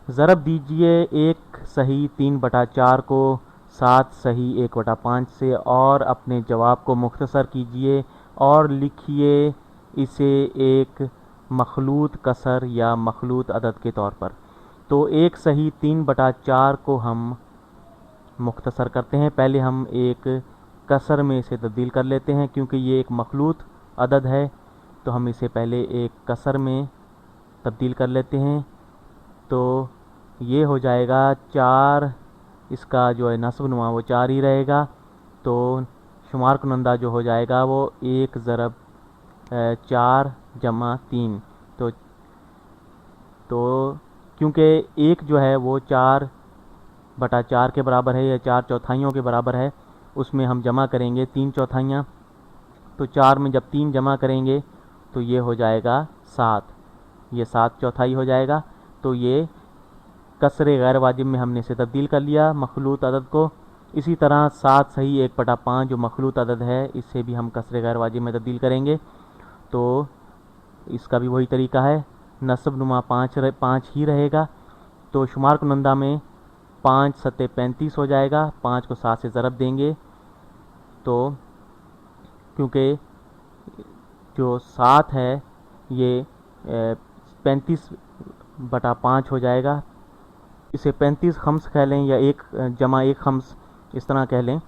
ضرب دیجئے 1 صحیح 3/4 کو 7 صحیح 1/5 سے اور اپنے جواب کو مختصر کیجئے اور لکھیے اسے ایک مخلوط کسر یا مخلوط عدد کے طور پر۔ تو 1 صحیح 3/4 کو ہم مختصر کرتے ہیں۔ پہلے ہم ایک کسر میں اسے تبدیل کر لیتے ہیں کیونکہ یہ ایک مخلوط عدد ہے، تو ہم اسے پہلے ایک کسر میں تبدیل کر لیتے ہیں۔ تو یہ ہو جائے گا 4، اس کا جو ہے نصب نما وہ 4 ہی رہے گا، تو شمار کنندہ جو ہو جائے گا وہ 1 ضرب 4 جمع 3۔ تو کیونکہ 1 جو ہے وہ 4/4 کے برابر ہے یا 4/4 کے برابر ہے، اس میں ہم جمع کریں گے 3/4، تو 4 میں جب 3 جمع کریں گے تو یہ ہو جائے گا 7، یہ 7/4 ہو جائے گا۔ تو یہ کسر غیر واجب میں ہم نے اسے تبدیل کر لیا مخلوط عدد کو۔ اسی طرح 7 صحیح 1/5 جو مخلوط عدد ہے، اس سے بھی ہم کسر غیر واجب میں تبدیل کریں گے، تو اس کا بھی وہی طریقہ ہے، نصب نما 5 ہی رہے گا۔ تو شمار کنندہ میں 5 × 7 = 35 ہو جائے گا، 5 کو 7 سے ضرب دیں گے تو کیونکہ جو 7 ہے یہ 35/5 ہو جائے گا، اسے 35 خمس کہہ لیں یا 1 جمع 1 خمس اس طرح کہہ لیں،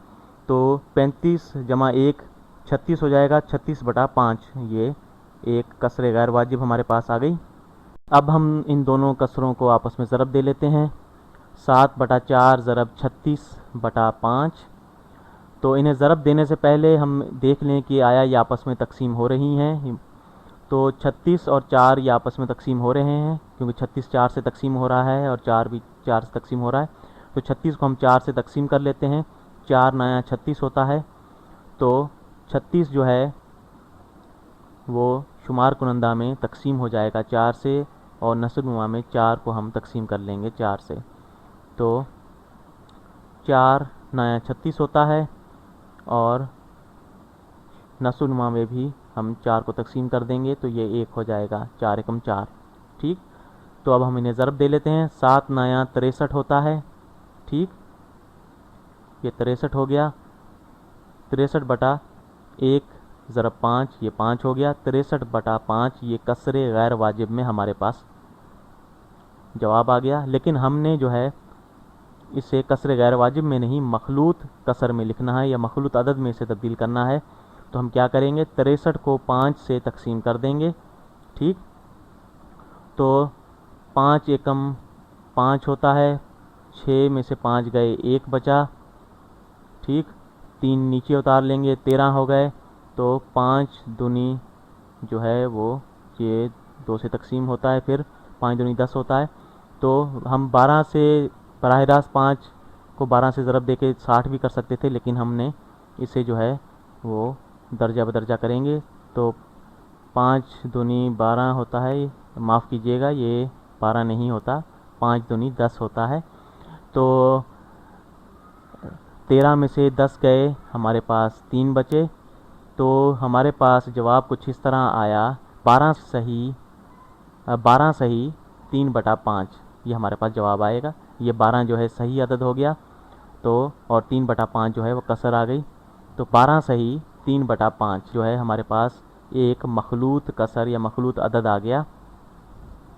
تو 35 جمع 1 36 ہو جائے گا، 36/5 یہ ایک کسر غیر واجب ہمارے پاس آ گئی۔ اب ہم ان دونوں کسروں کو آپس میں ضرب دے لیتے ہیں، 7/4 ضرب 36/5۔ تو انہیں ضرب دینے سے پہلے ہم دیکھ لیں کہ آیا یہ آپس میں تقسیم ہو رہی ہیں، تو 36 اور 4 یہ آپس میں تقسیم ہو رہے ہیں کیونکہ 36 4 سے تقسیم ہو رہا ہے اور 4 بھی 4 سے تقسیم ہو رہا ہے، تو 36 کو ہم 4 سے تقسیم کر لیتے ہیں، 4 × 36 ہوتا ہے، تو 36 جو ہے وہ شمار کنندہ میں تقسیم ہو جائے گا 4 سے، اور نصب نما میں 4 کو ہم تقسیم کر لیں گے 4 سے، تو 4 × 36 ہوتا ہے، اور نصب نما میں بھی ہم 4 کو تقسیم کر دیں گے تو یہ 1 ہو جائے گا، 4 × 4 ٹھیک۔ تو اب ہم انہیں ضرب دے لیتے ہیں، 7 × 63 ہوتا ہے، ٹھیک، یہ 63 ہو گیا، 63/1 ضرب 5 یہ 5 ہو گیا، 63/5 یہ کسر غیر واجب میں ہمارے پاس جواب آ گیا۔ لیکن ہم نے جو ہے اسے کسر غیر واجب میں نہیں مخلوط کسر میں لکھنا ہے یا مخلوط عدد میں اسے تبدیل کرنا ہے، تو ہم کیا کریں گے، 63 کو 5 سے تقسیم کر دیں گے، ٹھیک، تو 5 × 5 ہوتا ہے، 6 میں سے 5 گئے 1 بچا، ٹھیک، 3 نیچے اتار لیں گے 13 ہو گئے، تو 5 دونی جو ہے وہ یہ 2 سے تقسیم ہوتا ہے، پھر 5 دونی 10 ہوتا ہے، تو ہم 12 سے براہ راست 5 کو 12 سے ضرب دے کے 60 بھی کر سکتے تھے، لیکن ہم نے اسے جو ہے وہ درجہ بدرجہ کریں گے، تو 5 دونی 12 ہوتا ہے، معاف کیجیے گا یہ 12 نہیں ہوتا، 5 دونی 10 ہوتا ہے، تو 13 میں سے 10 گئے ہمارے پاس 3 بچے، تو ہمارے پاس جواب کچھ اس طرح آیا، 12 صحیح 3/5 یہ ہمارے پاس جواب آئے گا، یہ 12 جو ہے صحیح عدد ہو گیا، تو اور 3/5 جو ہے وہ کسر آ گئی، تو 12 صحیح 3/5 جو ہے ہمارے پاس ایک مخلوط کسر یا مخلوط عدد آ گیا۔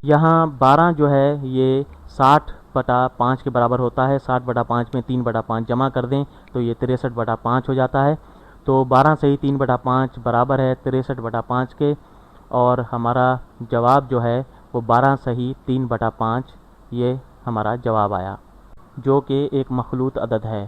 یہاں 12 جو ہے یہ 60/5 کے برابر ہوتا ہے، 60/5 میں 3/5 جمع کر دیں تو یہ 63/5 ہو جاتا ہے، تو 12 صحیح 3/5 برابر ہے 63/5 کے، اور ہمارا جواب جو ہے وہ 12 صحیح 3/5 یہ ہمارا جواب آیا، جو کہ ایک مخلوط عدد ہے۔